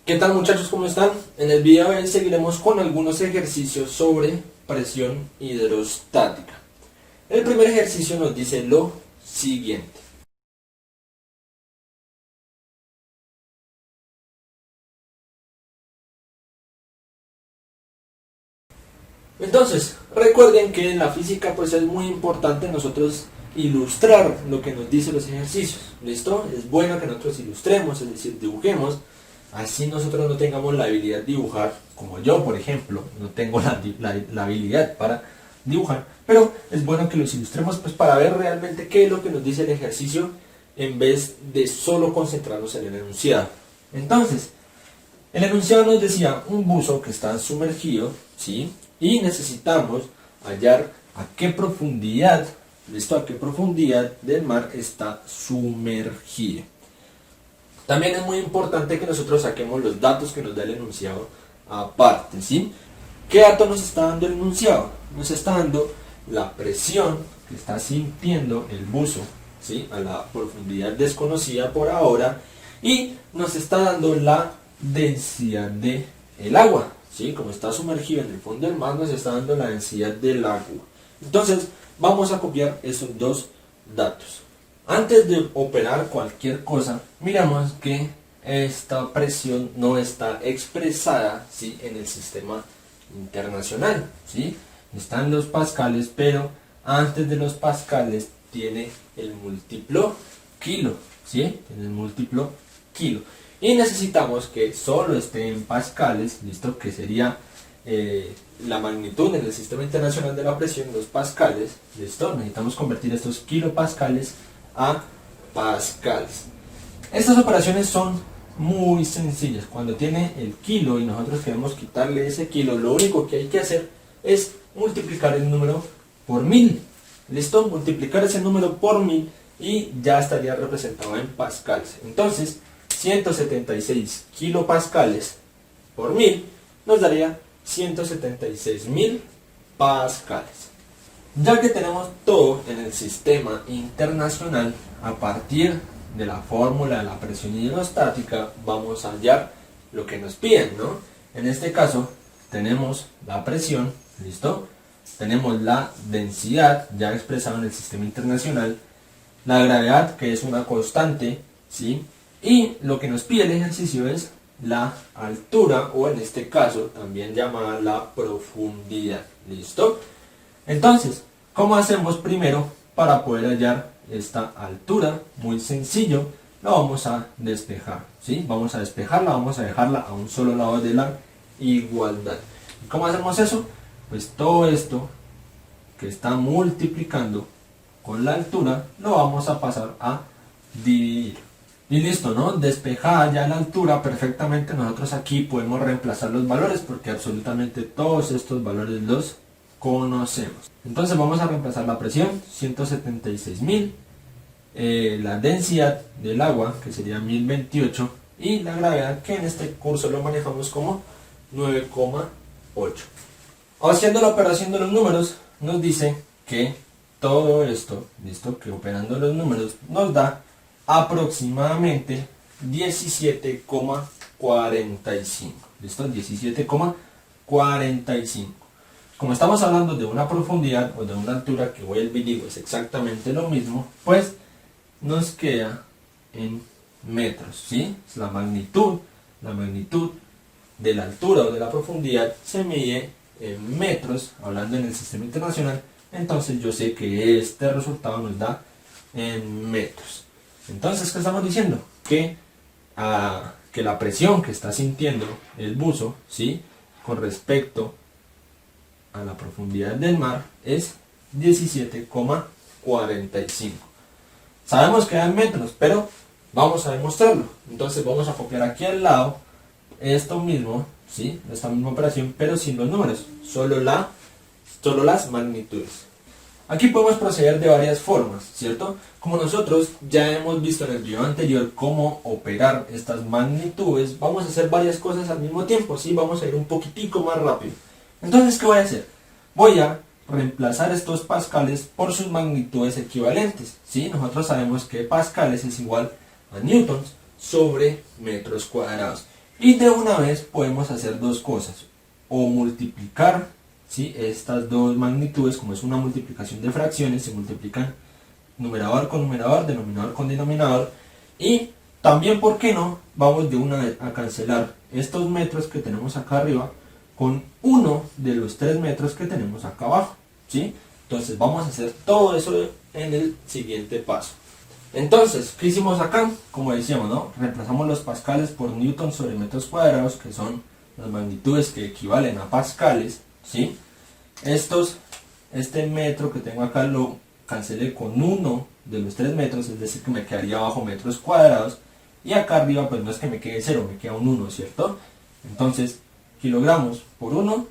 ¿Qué tal muchachos? ¿Cómo están? En el video de hoy seguiremos con algunos ejercicios sobre presión hidrostática. El primer ejercicio nos dice lo siguiente. Entonces, recuerden que en la física pues es muy importante nosotros ilustrar lo que nos dicen los ejercicios. ¿Listo? Es bueno que nosotros ilustremos, es decir, dibujemos. Así nosotros no tengamos la habilidad de dibujar, como yo por ejemplo, no tengo la habilidad para dibujar, pero es bueno que los ilustremos pues para ver realmente qué es lo que nos dice el ejercicio en vez de solo concentrarnos en el enunciado. Entonces, el enunciado nos decía un buzo que está sumergido, ¿sí? Y necesitamos hallar a qué profundidad, ¿listo? A qué profundidad del mar está sumergido. También es muy importante que nosotros saquemos los datos que nos da el enunciado aparte, ¿sí? ¿Qué dato nos está dando el enunciado? Nos está dando la presión que está sintiendo el buzo, ¿sí? A la profundidad desconocida por ahora, y nos está dando la densidad del agua, ¿sí? Como está sumergido en el fondo del mar, nos está dando la densidad del agua. Entonces, vamos a copiar esos dos datos. Antes de operar cualquier cosa, miramos que esta presión no está expresada, ¿sí? En el sistema internacional, ¿sí? Están los pascales, pero antes de los pascales tiene el múltiplo kilo, ¿sí? Tiene el múltiplo kilo. Y necesitamos que solo esté en pascales, ¿listo? Que sería la magnitud en el sistema internacional de la presión, los pascales, ¿listo? Necesitamos convertir estos kilopascales a pascales. Estas operaciones son muy sencillas. Cuando tiene el kilo y nosotros queremos quitarle ese kilo, lo único que hay que hacer es multiplicar el número por 1000. ¿Listo? Multiplicar ese número por 1000 y ya estaría representado en pascales. Entonces, 176 kilopascales por 1000 nos daría 176.000 pascales. Ya que tenemos todo en el sistema internacional, a partir de la fórmula de la presión hidrostática vamos a hallar lo que nos piden, ¿no? En este caso tenemos la presión, ¿listo? Tenemos la densidad ya expresada en el sistema internacional, la gravedad, que es una constante, ¿sí? Y lo que nos pide el ejercicio es la altura, o en este caso también llamada la profundidad, ¿listo? Entonces, ¿cómo hacemos primero para poder hallar esta altura? Muy sencillo, la vamos a despejar, ¿sí? Vamos a despejarla, vamos a dejarla a un solo lado de la igualdad. ¿Y cómo hacemos eso? Pues todo esto que está multiplicando con la altura lo vamos a pasar a dividir. Y listo, ¿no? Despejada ya la altura perfectamente, nosotros aquí podemos reemplazar los valores porque absolutamente todos estos valores los conocemos. Entonces vamos a reemplazar la presión, 176.000, la densidad del agua, que sería 1028, y la gravedad, que en este curso lo manejamos como 9,8. Haciendo la operación de los números, nos dice que todo esto, listo, que operando los números nos da aproximadamente 17,45. ¿Listo? 17,45. Como estamos hablando de una profundidad o de una altura, que vuelvo y digo es exactamente lo mismo, pues nos queda en metros, ¿sí? Es la magnitud de la altura o de la profundidad se mide en metros, hablando en el sistema internacional. Entonces yo sé que este resultado nos da en metros. Entonces, ¿qué estamos diciendo? Que la presión que está sintiendo el buzo, ¿sí? Con respecto a la profundidad del mar es 17,45. Sabemos que da en metros, pero vamos a demostrarlo. Entonces vamos a copiar aquí al lado esto mismo, ¿sí? Esta misma operación, pero sin los números, solo las magnitudes. Aquí podemos proceder de varias formas, ¿cierto? Como nosotros ya hemos visto en el video anterior cómo operar estas magnitudes, vamos a hacer varias cosas al mismo tiempo, ¿sí? Vamos a ir un poquitico más rápido. Entonces, ¿qué voy a hacer? Voy a reemplazar estos pascales por sus magnitudes equivalentes, ¿sí? Nosotros sabemos que pascales es igual a newtons sobre metros cuadrados. Y de una vez podemos hacer dos cosas, o multiplicar, ¿sí?, estas dos magnitudes. Como es una multiplicación de fracciones, se multiplican numerador con numerador, denominador con denominador. Y también, ¿por qué no?, vamos de una vez a cancelar estos metros que tenemos acá arriba con uno de los 3 metros que tenemos acá abajo, ¿sí? Entonces vamos a hacer todo eso en el siguiente paso. Entonces, ¿qué hicimos acá? Como decíamos, ¿no?, reemplazamos los pascales por newtons sobre metros cuadrados, que son las magnitudes que equivalen a pascales, ¿sí? Este metro que tengo acá lo cancelé con uno de los 3 metros, es decir, que me quedaría abajo metros cuadrados. Y acá arriba, pues no es que me quede 0, me queda un 1, ¿cierto? Entonces, kilogramos por 1,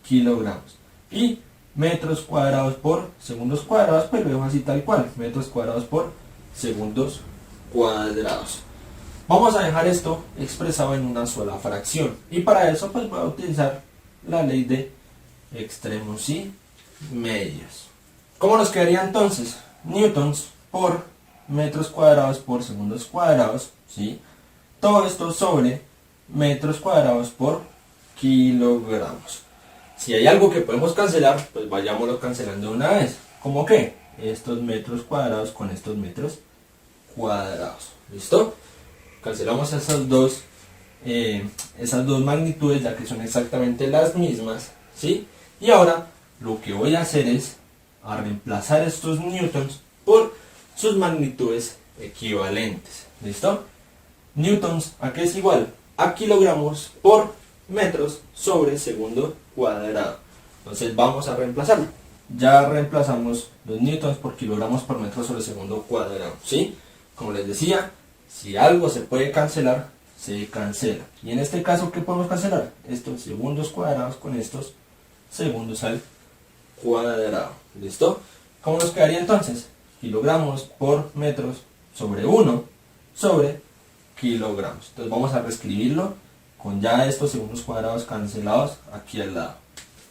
kilogramos. Y metros cuadrados por segundos cuadrados, pues lo dejo así tal cual, metros cuadrados por segundos cuadrados. Vamos a dejar esto expresado en una sola fracción. Y para eso, pues voy a utilizar la ley de extremos y medios. ¿Cómo nos quedaría entonces? Newtons por metros cuadrados por segundos cuadrados, ¿sí? Todo esto sobre metros cuadrados por kilogramos. Si hay algo que podemos cancelar, pues vayámoslo cancelando de una vez. ¿Cómo qué? Estos metros cuadrados con estos metros cuadrados. ¿Listo? Cancelamos esas dos magnitudes, ya que son exactamente las mismas, ¿sí? Y ahora lo que voy a hacer es a reemplazar estos newtons por sus magnitudes equivalentes. ¿Listo? Newtons, ¿a qué es igual? A kilogramos por metros sobre segundo cuadrado. Entonces vamos a reemplazarlo. Ya reemplazamos los newtons por kilogramos por metro sobre segundo cuadrado, ¿sí? Como les decía, si algo se puede cancelar, se cancela. Y en este caso, ¿qué podemos cancelar? Estos segundos cuadrados con estos segundos al cuadrado. ¿Listo? ¿Cómo nos quedaría entonces? Kilogramos por metros sobre 1 sobre kilogramos. Entonces vamos a reescribirlo con ya estos segundos cuadrados cancelados aquí al lado.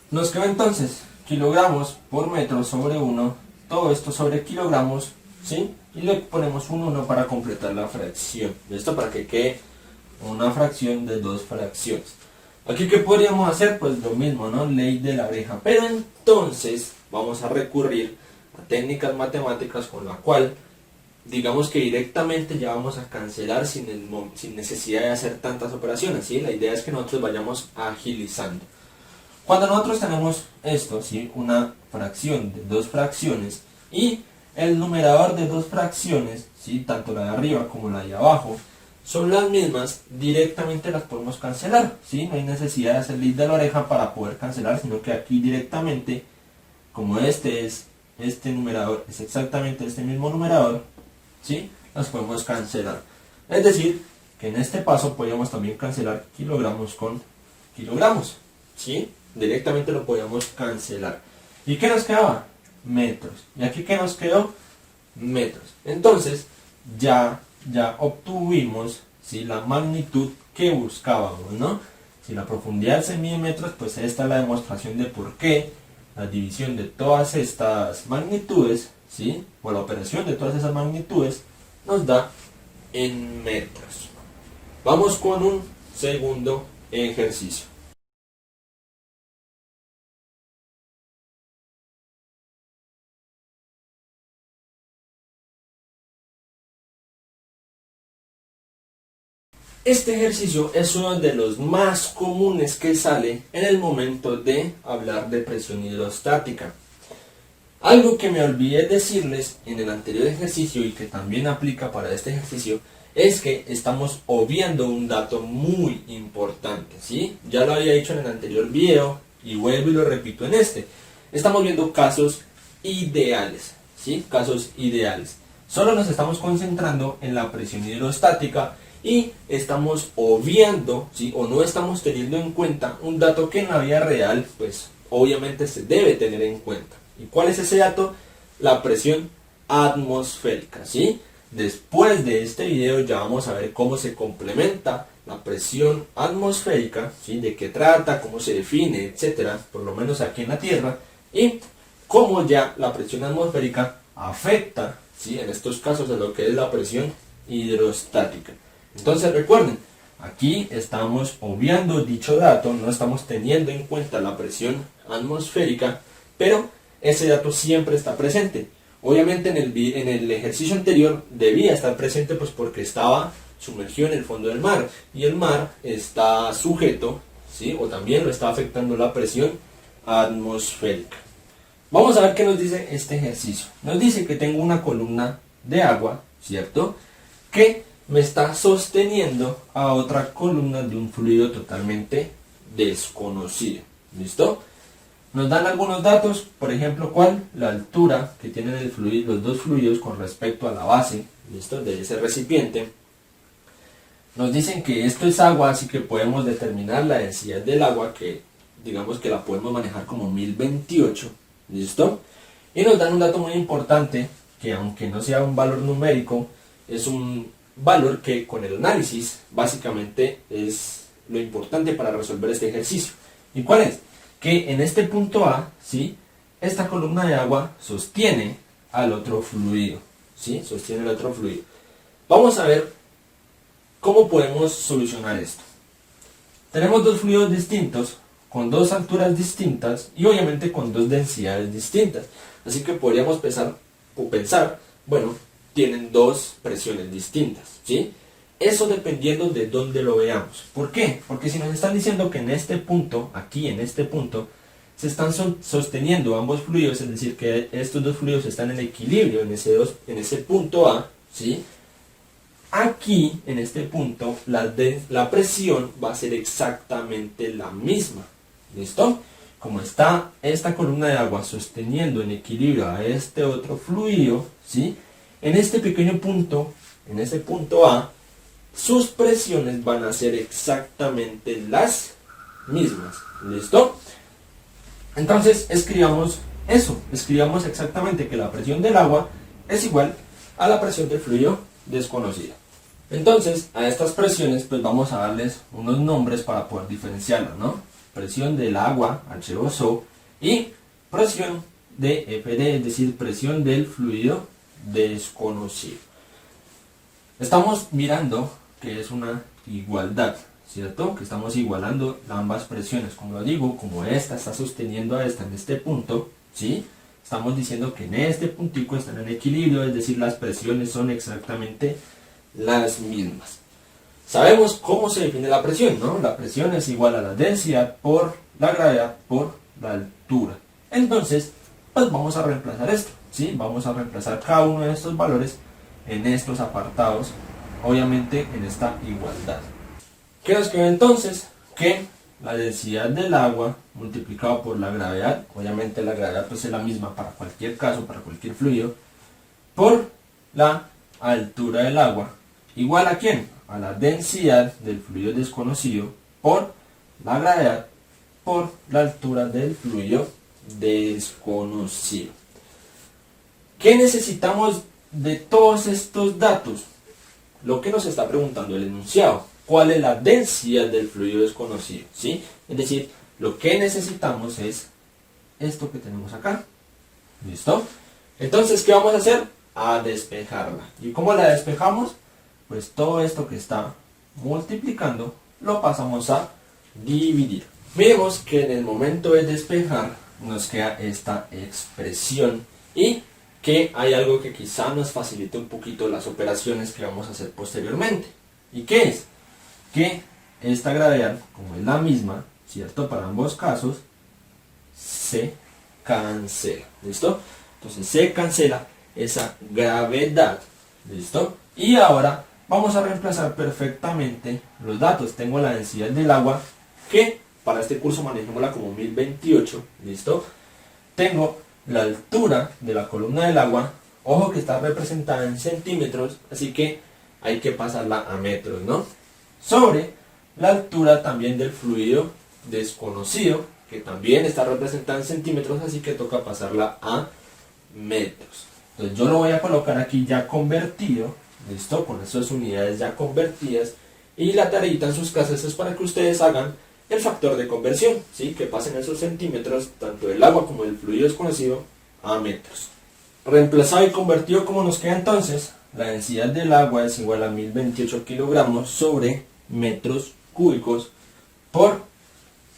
Nos queda entonces kilogramos por metro sobre 1, todo esto sobre kilogramos, ¿sí? Y le ponemos un 1 para completar la fracción. ¿Listo? Para que quede una fracción de dos fracciones. Aquí, ¿qué podríamos hacer? Pues lo mismo, ¿no? Ley de la abeja. Pero entonces vamos a recurrir a técnicas matemáticas con la cual, digamos que directamente ya vamos a cancelar sin necesidad de hacer tantas operaciones, ¿sí? La idea es que nosotros vayamos agilizando. Cuando nosotros tenemos esto, ¿sí?, una fracción de dos fracciones y el numerador de dos fracciones, ¿sí?, tanto la de arriba como la de abajo, son las mismas, directamente las podemos cancelar, ¿sí? No hay necesidad de hacer ley de la oreja para poder cancelar, sino que aquí directamente, como este numerador es exactamente este mismo numerador, ¿sí?, las podemos cancelar. Es decir, que en este paso podríamos también cancelar kilogramos con kilogramos, ¿sí? Directamente lo podíamos cancelar. ¿Y qué nos quedaba? Metros. ¿Y aquí qué nos quedó? Metros. Entonces, ya obtuvimos, ¿sí?, la magnitud que buscábamos, ¿no? Si la profundidad se mide en metros, pues esta es la demostración de por qué la división de todas estas magnitudes, ¿sí?, o la operación de todas esas magnitudes, nos da en metros. Vamos con un segundo ejercicio. Este ejercicio es uno de los más comunes que sale en el momento de hablar de presión hidrostática. Algo que me olvidé decirles en el anterior ejercicio y que también aplica para este ejercicio es que estamos obviando un dato muy importante, ¿sí? Ya lo había dicho en el anterior video y vuelvo y lo repito en este. Estamos viendo casos ideales, ¿sí? Casos ideales. Solo nos estamos concentrando en la presión hidrostática y estamos obviando, ¿sí?, o no estamos teniendo en cuenta un dato que en la vida real, pues obviamente se debe tener en cuenta. ¿Y cuál es ese dato? La presión atmosférica, ¿sí? Después de este video ya vamos a ver cómo se complementa la presión atmosférica, ¿sí?, de qué trata, cómo se define, etcétera, por lo menos aquí en la Tierra, y cómo ya la presión atmosférica afecta, ¿sí?, en estos casos a lo que es la presión hidrostática. Entonces recuerden, aquí estamos obviando dicho dato, no estamos teniendo en cuenta la presión atmosférica, pero ese dato siempre está presente. Obviamente en el ejercicio anterior debía estar presente pues porque estaba sumergido en el fondo del mar y el mar está sujeto, ¿sí? O también lo está afectando la presión atmosférica. Vamos a ver qué nos dice este ejercicio. Nos dice que tengo una columna de agua, ¿cierto? Que me está sosteniendo a otra columna de un fluido totalmente desconocido. ¿Listo? Nos dan algunos datos, por ejemplo, ¿cuál? La altura que tienen el fluido, los dos fluidos con respecto a la base, ¿listo? De ese recipiente. Nos dicen que esto es agua, así que podemos determinar la densidad del agua, que digamos que la podemos manejar como 1028, ¿listo? Y nos dan un dato muy importante, que aunque no sea un valor numérico, es un valor que con el análisis básicamente es lo importante para resolver este ejercicio. ¿Y cuál es? Que en este punto A, ¿sí? Esta columna de agua sostiene al otro fluido, ¿sí? Sostiene el otro fluido. Vamos a ver cómo podemos solucionar esto. Tenemos dos fluidos distintos, con dos alturas distintas y obviamente con dos densidades distintas. Así que podríamos pensar, bueno, tienen dos presiones distintas, ¿sí? Eso dependiendo de dónde lo veamos. ¿Por qué? Porque si nos están diciendo que en este punto, aquí en este punto, se están sosteniendo ambos fluidos, es decir, que estos dos fluidos están en equilibrio en ese punto A, ¿sí? Aquí, en este punto, la presión va a ser exactamente la misma. ¿Listo? Como está esta columna de agua sosteniendo en equilibrio a este otro fluido, ¿sí? En este pequeño punto, en ese punto A, sus presiones van a ser exactamente las mismas. ¿Listo? Entonces, escribamos eso. Escribamos exactamente que la presión del agua es igual a la presión del fluido desconocido. Entonces, a estas presiones, pues vamos a darles unos nombres para poder diferenciarlas, ¿no? Presión del agua, H2O, y presión de FD, es decir, presión del fluido desconocido. Estamos mirando que es una igualdad, ¿cierto? Que estamos igualando ambas presiones. Como lo digo, como esta está sosteniendo a esta en este punto, ¿sí? Estamos diciendo que en este puntico están en equilibrio, es decir, las presiones son exactamente las mismas. Sabemos cómo se define la presión, ¿no? La presión es igual a la densidad por la gravedad por la altura. Entonces, pues vamos a reemplazar esto, ¿sí? Vamos a reemplazar cada uno de estos valores en estos apartados, obviamente en esta igualdad. ¿Qué nos queda entonces? Que la densidad del agua multiplicado por la gravedad, obviamente la gravedad pues es la misma para cualquier caso, para cualquier fluido, por la altura del agua, igual a ¿quién? A la densidad del fluido desconocido por la gravedad por la altura del fluido desconocido. ¿Qué necesitamos de todos estos datos? Lo que nos está preguntando el enunciado. ¿Cuál es la densidad del fluido desconocido? ¿Sí? Es decir, lo que necesitamos es esto que tenemos acá. ¿Listo? Entonces, ¿qué vamos a hacer? A despejarla. ¿Y cómo la despejamos? Pues todo esto que está multiplicando lo pasamos a dividir. Miremos que en el momento de despejar nos queda esta expresión y que hay algo que quizá nos facilite un poquito las operaciones que vamos a hacer posteriormente. ¿Y qué es? Que esta gravedad, como es la misma, ¿cierto? Para ambos casos, se cancela. ¿Listo? Entonces se cancela esa gravedad. ¿Listo? Y ahora vamos a reemplazar perfectamente los datos. Tengo la densidad del agua, que para este curso manejémosla como 1028. ¿Listo? Tengo la altura de la columna del agua. Ojo que está representada en centímetros, así que hay que pasarla a metros, ¿no? Sobre la altura también del fluido desconocido, que también está representada en centímetros, así que toca pasarla a metros. Entonces yo lo voy a colocar aquí ya convertido, ¿listo? Con esas unidades ya convertidas, y la tareita en sus casas es para que ustedes hagan el factor de conversión, ¿sí? Que pasen esos centímetros, tanto del agua como del fluido desconocido, a metros. Reemplazado y convertido, ¿cómo nos queda entonces? La densidad del agua es igual a 1028 kilogramos sobre metros cúbicos por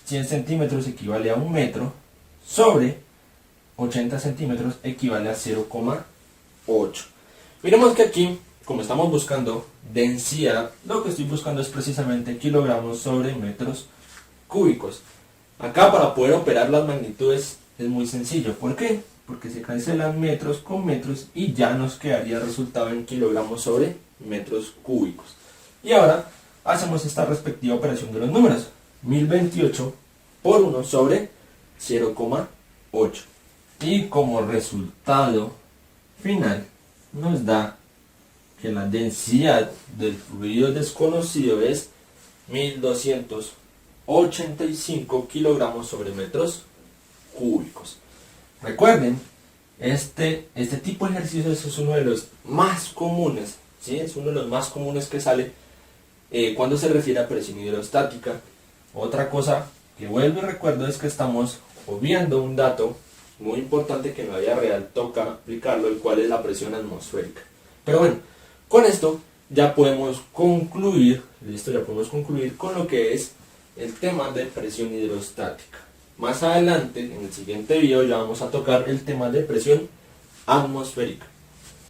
100 centímetros equivale a 1 metro sobre 80 centímetros equivale a 0,8. Miremos que aquí, como estamos buscando densidad, lo que estoy buscando es precisamente kilogramos sobre metros cúbicos. Acá, para poder operar las magnitudes es muy sencillo. ¿Por qué? Porque se cancelan metros con metros y ya nos quedaría el resultado en kilogramos sobre metros cúbicos. Y ahora hacemos esta respectiva operación de los números. 1028 por 1 sobre 0,8. Y como resultado final nos da que la densidad del fluido desconocido es 1285 kilogramos sobre metros cúbicos. Recuerden, este tipo de ejercicios es uno de los más comunes, ¿sí? Es uno de los más comunes que sale cuando se refiere a presión hidrostática. Otra cosa que vuelvo y recuerdo es que estamos obviando un dato muy importante que en la vida real toca aplicarlo, el cual es la presión atmosférica. Pero bueno, con esto ya podemos concluir, con lo que es el tema de presión hidrostática. Más adelante, en el siguiente video, ya vamos a tocar el tema de presión atmosférica.